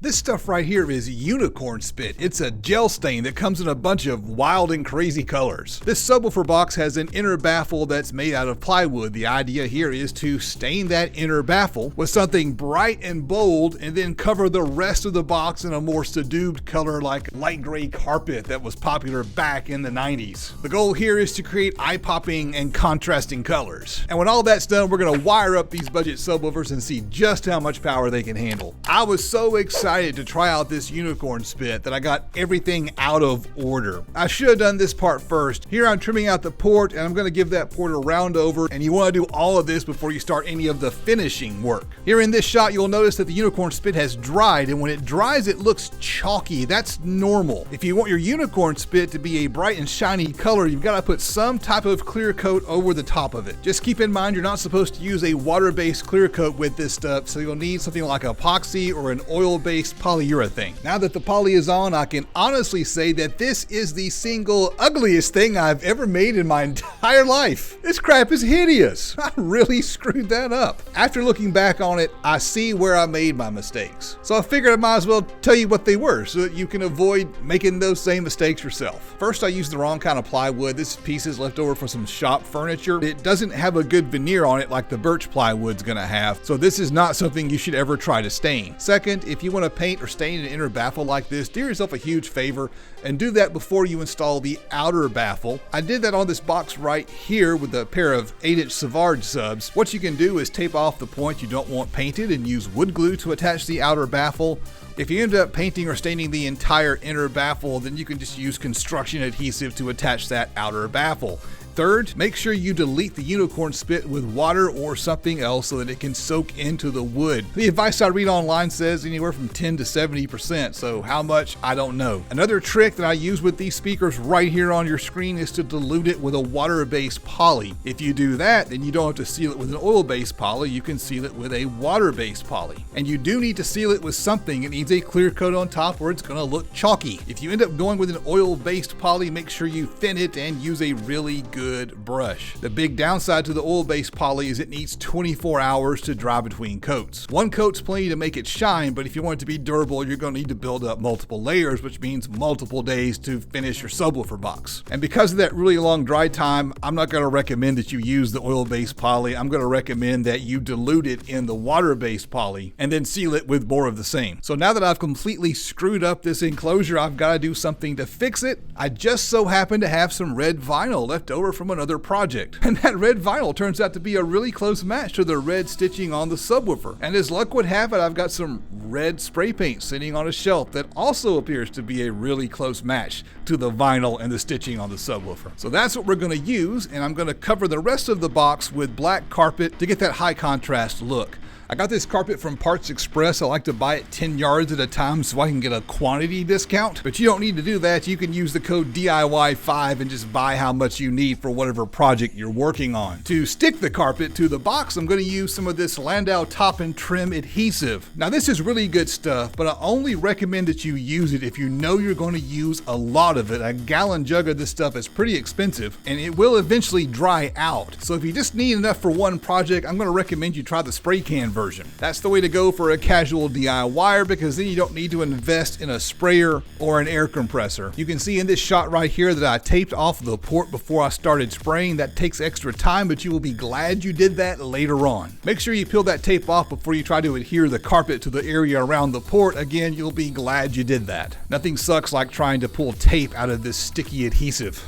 This stuff right here is unicorn spit. It's a gel stain that comes in a bunch of wild and crazy colors. This subwoofer box has an inner baffle that's made out of plywood. The idea here is to stain that inner baffle with something bright and bold and then cover the rest of the box in a more subdued color like light gray carpet that was popular back in the 90s. The goal here is to create eye-popping and contrasting colors. And when all that's done, we're gonna wire up these budget subwoofers and see just how much power they can handle. I was so excited to try out this unicorn spit that I got everything out of order. I should have done this part first. Here I'm trimming out the port and I'm gonna give that port a round over, and you wanna do all of this before you start any of the finishing work. Here in this shot, you'll notice that the unicorn spit has dried, and when it dries, it looks chalky. That's normal. If you want your unicorn spit to be a bright and shiny color, you've gotta put some type of clear coat over the top of it. Just keep in mind you're not supposed to use a water-based clear coat with this stuff, so you'll need something like epoxy or an oil-based polyurethane. Now that the poly is on, I can honestly say that this is the single ugliest thing I've ever made in my entire life. This crap is hideous. I really screwed that up. After looking back on it, I see where I made my mistakes. So I figured I might as well tell you what they were so that you can avoid making those same mistakes yourself. First, I used the wrong kind of plywood. This piece is left over from some shop furniture. It doesn't have a good veneer on it like the birch plywood's gonna have, so this is not something you should ever try to stain. Second, if you want to paint or stain an inner baffle like this, do yourself a huge favor and do that before you install the outer baffle. I did that on this box right here with a pair of 8-inch Savard subs. What you can do is tape off the point you don't want painted and use wood glue to attach the outer baffle. If you end up painting or staining the entire inner baffle, then you can just use construction adhesive to attach that outer baffle. Third, make sure you delete the unicorn spit with water or something else so that it can soak into the wood. The advice I read online says anywhere from 10 to 70%, so how much, I don't know. Another trick that I use with these speakers right here on your screen is to dilute it with a water-based poly. If you do that, then you don't have to seal it with an oil-based poly, you can seal it with a water-based poly. And you do need to seal it with something. It needs a clear coat on top or it's gonna look chalky. If you end up going with an oil-based poly, make sure you thin it and use a really good brush. The big downside to the oil-based poly is it needs 24 hours to dry between coats. One coat's plenty to make it shine, but if you want it to be durable, you're going to need to build up multiple layers, which means multiple days to finish your subwoofer box. And because of that really long dry time, I'm not going to recommend that you use the oil-based poly. I'm going to recommend that you dilute it in the water-based poly and then seal it with more of the same. So now that I've completely screwed up this enclosure, I've got to do something to fix it. I just so happen to have some red vinyl left over from another project, and that red vinyl turns out to be a really close match to the red stitching on the subwoofer. And as luck would have it, I've got some red spray paint sitting on a shelf that also appears to be a really close match to the vinyl and the stitching on the subwoofer. So that's what we're going to use, and I'm going to cover the rest of the box with black carpet to get that high contrast look. I got this carpet from Parts Express. I like to buy it 10 yards at a time so I can get a quantity discount. But you don't need to do that. You can use the code DIY5 and just buy how much you need for whatever project you're working on. To stick the carpet to the box, I'm going to use some of this Landau Top and Trim adhesive. Now this is really good stuff, but I only recommend that you use it if you know you're going to use a lot of it. A gallon jug of this stuff is pretty expensive and it will eventually dry out. So if you just need enough for one project, I'm going to recommend you try the spray can version. That's the way to go for a casual DIYer, because then you don't need to invest in a sprayer or an air compressor. You can see in this shot right here that I taped off the port before I started spraying. That takes extra time, but you will be glad you did that later on. Make sure you peel that tape off before you try to adhere the carpet to the area around the port. Again, you'll be glad you did that. Nothing sucks like trying to pull tape out of this sticky adhesive.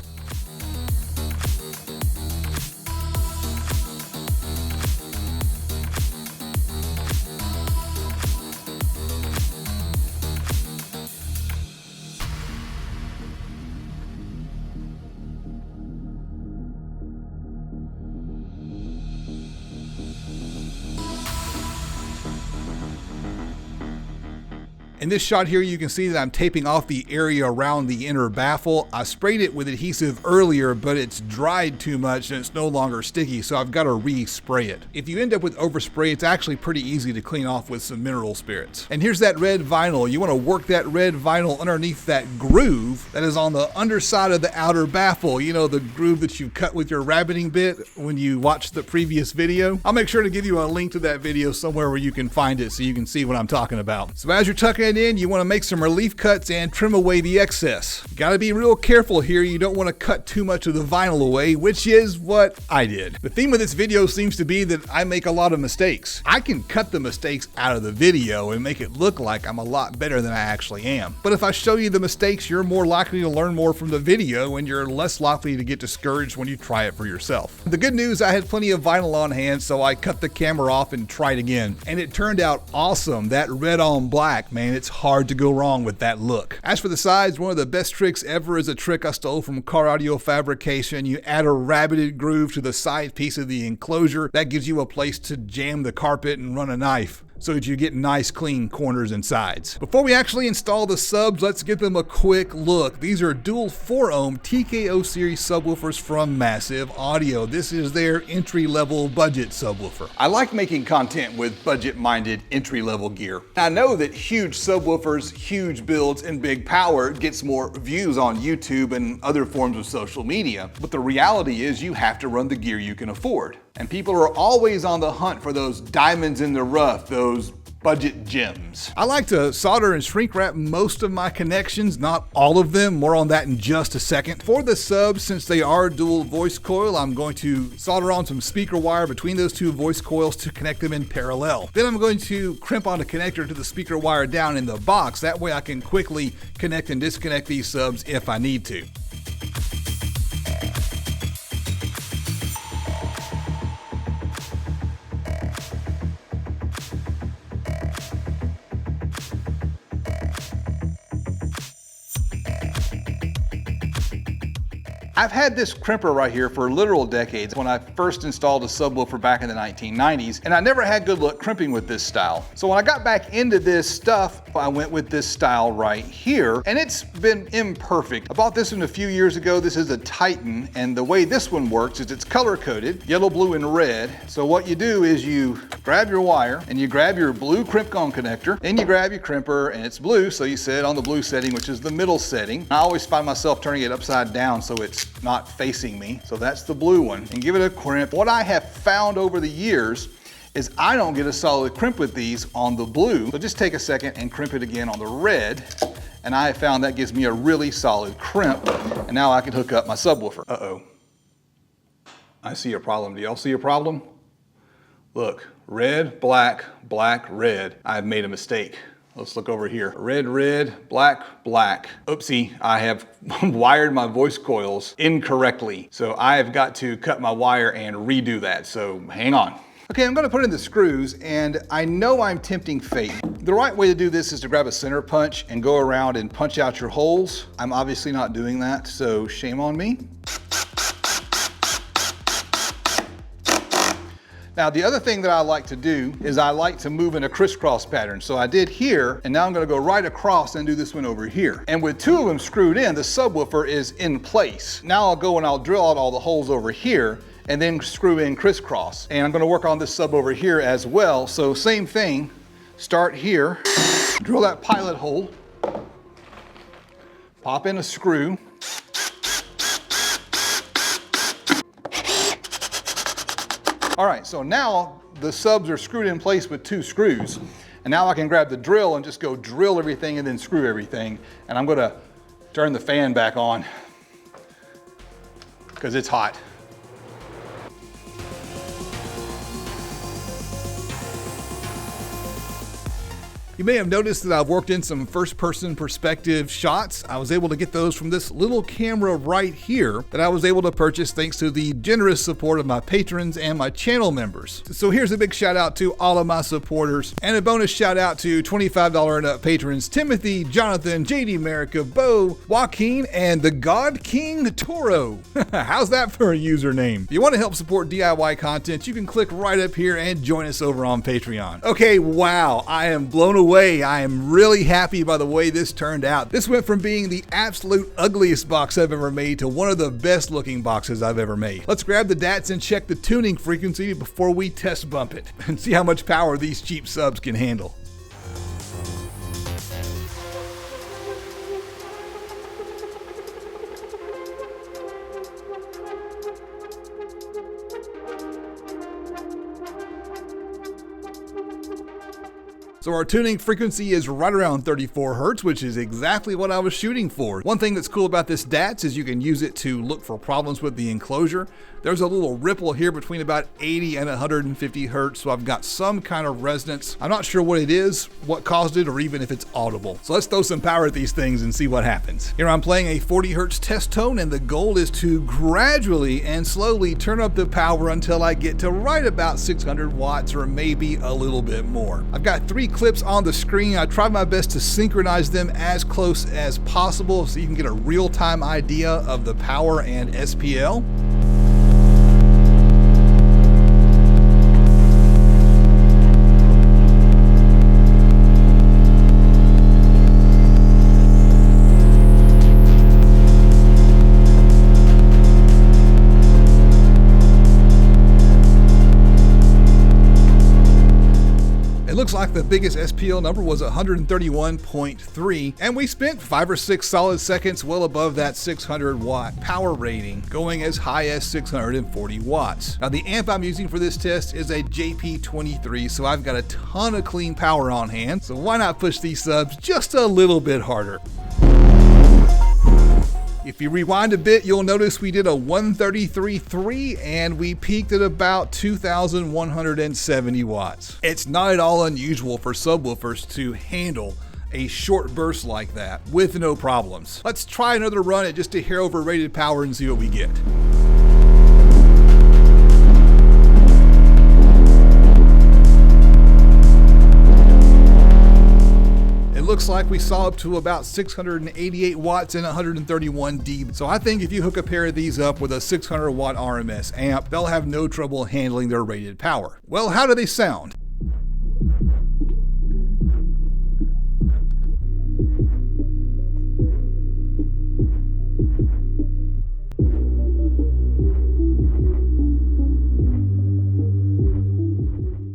In this shot here, you can see that I'm taping off the area around the inner baffle. I sprayed it with adhesive earlier, but it's dried too much and it's no longer sticky, so I've got to re-spray it. If you end up with overspray, it's actually pretty easy to clean off with some mineral spirits. And here's that red vinyl. You want to work that red vinyl underneath that groove that is on the underside of the outer baffle. You know, the groove that you cut with your rabbiting bit when you watched the previous video. I'll make sure to give you a link to that video somewhere where you can find it so you can see what I'm talking about. So as you're tucking it front end, you want to make some relief cuts and trim away the excess. Gotta be real careful here. You don't want to cut too much of the vinyl away, which is what I did. The theme of this video seems to be that I make a lot of mistakes. I can cut the mistakes out of the video and make it look like I'm a lot better than I actually am. But if I show you the mistakes, you're more likely to learn more from the video and you're less likely to get discouraged when you try it for yourself. The good news, I had plenty of vinyl on hand, so I cut the camera off and tried again. And it turned out awesome. That red on black, man, it's hard to go wrong with that look. As for the sides, one of the best tricks ever is a trick I stole from Car Audio Fabrication. You add a rabbited groove to the side piece of the enclosure. That gives you a place to jam the carpet and run a knife, so that you get nice clean corners and sides. Before we actually install the subs, let's give them a quick look. These are dual 4-ohm TKO series subwoofers from Massive Audio. This is their entry-level budget subwoofer. I like making content with budget-minded entry-level gear. I know that huge subwoofers, huge builds, and big power gets more views on YouTube and other forms of social media, but the reality is you have to run the gear you can afford. And people are always on the hunt for those diamonds in the rough, those budget gems. I like to solder and shrink wrap most of my connections, not all of them. More on that in just a second. For the subs, since they are dual voice coil, I'm going to solder on some speaker wire between those two voice coils to connect them in parallel. Then I'm going to crimp on a connector to the speaker wire down in the box. That way I can quickly connect and disconnect these subs if I need to. I've had this crimper right here for literal decades. When I first installed a subwoofer back in the 1990s, and I never had good luck crimping with this style. So when I got back into this stuff, I went with this style right here, and it's been imperfect. I bought this one a few years ago. This is a Titan, and the way this one works is it's color-coded, yellow, blue, and red. So what you do is you grab your wire, and you grab your blue crimp-on connector, then you grab your crimper, and it's blue, so you set it on the blue setting, which is the middle setting. I always find myself turning it upside down so it's not facing me. So that's the blue one, and give it a crimp. What I have found over the years is I don't get a solid crimp with these on the blue. So just take a second and crimp it again on the red. And I have found that gives me a really solid crimp. And now I can hook up my subwoofer. Uh-oh. I see a problem. Do y'all see a problem? Look, red, black, black, red. I've made a mistake. Let's look over here. Red, red, black, black. Oopsie, I have wired my voice coils incorrectly. So I have got to cut my wire and redo that. So hang on. Okay, I'm gonna put in the screws, and I know I'm tempting fate. The right way to do this is to grab a center punch and go around and punch out your holes. I'm obviously not doing that, so shame on me. Now, the other thing that I like to do is I like to move in a crisscross pattern. So I did here, and now I'm gonna go right across and do this one over here. And with two of them screwed in, the subwoofer is in place. Now I'll go and I'll drill out all the holes over here and then screw in crisscross. And I'm gonna work on this sub over here as well. So same thing, start here, drill that pilot hole, pop in a screw, all right, so now the subs are screwed in place with two screws. And now I can grab the drill and just go drill everything and then screw everything. And I'm gonna turn the fan back on because it's hot. You may have noticed that I've worked in some first-person perspective shots. I was able to get those from this little camera right here that I was able to purchase thanks to the generous support of my patrons and my channel members. So here's a big shout out to all of my supporters, and a bonus shout out to $25 and up patrons Timothy, Jonathan, JD America, Bo, Joaquin, and the God King Toro. How's that for a username? If you want to help support DIY content, you can click right up here and join us over on Patreon. Okay, wow, I am blown away. I am really happy by the way this turned out. This went from being the absolute ugliest box I've ever made to one of the best looking boxes I've ever made. Let's grab the DATs and check the tuning frequency before we test bump it and see how much power these cheap subs can handle. So our tuning frequency is right around 34 Hertz, which is exactly what I was shooting for. One thing that's cool about this DATS is you can use it to look for problems with the enclosure. There's a little ripple here between about 80 and 150 Hertz, so I've got some kind of resonance. I'm not sure what it is, what caused it, or even if it's audible. So let's throw some power at these things and see what happens. Here I'm playing a 40 Hertz test tone, and the goal is to gradually and slowly turn up the power until I get to right about 600 watts or maybe a little bit more. I've got 3 clips on the screen. I tried my best to synchronize them as close as possible so you can get a real-time idea of the power and SPL. Looks like the biggest SPL number was 131.3, and we spent 5 or 6 solid seconds well above that 600 watt power rating, going as high as 640 watts. Now the amp I'm using for this test is a JP23, so I've got a ton of clean power on hand, so why not push these subs just a little bit harder? If you rewind a bit, you'll notice we did a 133.3 and we peaked at about 2,170 watts. It's not at all unusual for subwoofers to handle a short burst like that with no problems. Let's try another run at just a hair over rated power and see what we get. Looks like we saw up to about 688 watts and 131 dB. So I think if you hook a pair of these up with a 600 watt RMS amp, they'll have no trouble handling their rated power. Well, how do they sound?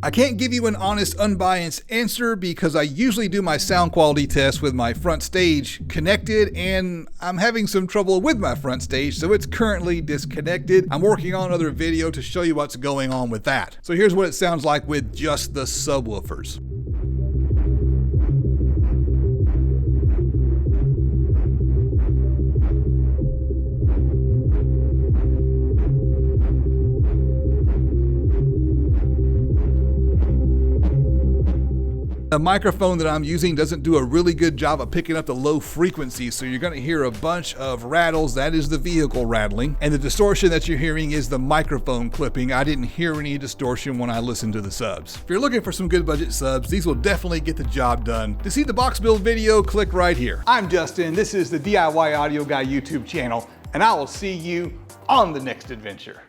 I can't give you an honest, unbiased answer because I usually do my sound quality test with my front stage connected, and I'm having some trouble with my front stage, so it's currently disconnected. I'm working on another video to show you what's going on with that. So here's what it sounds like with just the subwoofers. The microphone that I'm using doesn't do a really good job of picking up the low frequencies, so you're going to hear a bunch of rattles. That is the vehicle rattling, and the distortion that you're hearing is the microphone clipping. I didn't hear any distortion when I listened to the subs. If you're looking for some good budget subs, these will definitely get the job done. To see the box build video, click right here. I'm Justin. This is the DIY Audio Guy YouTube channel, and I will see you on the next adventure.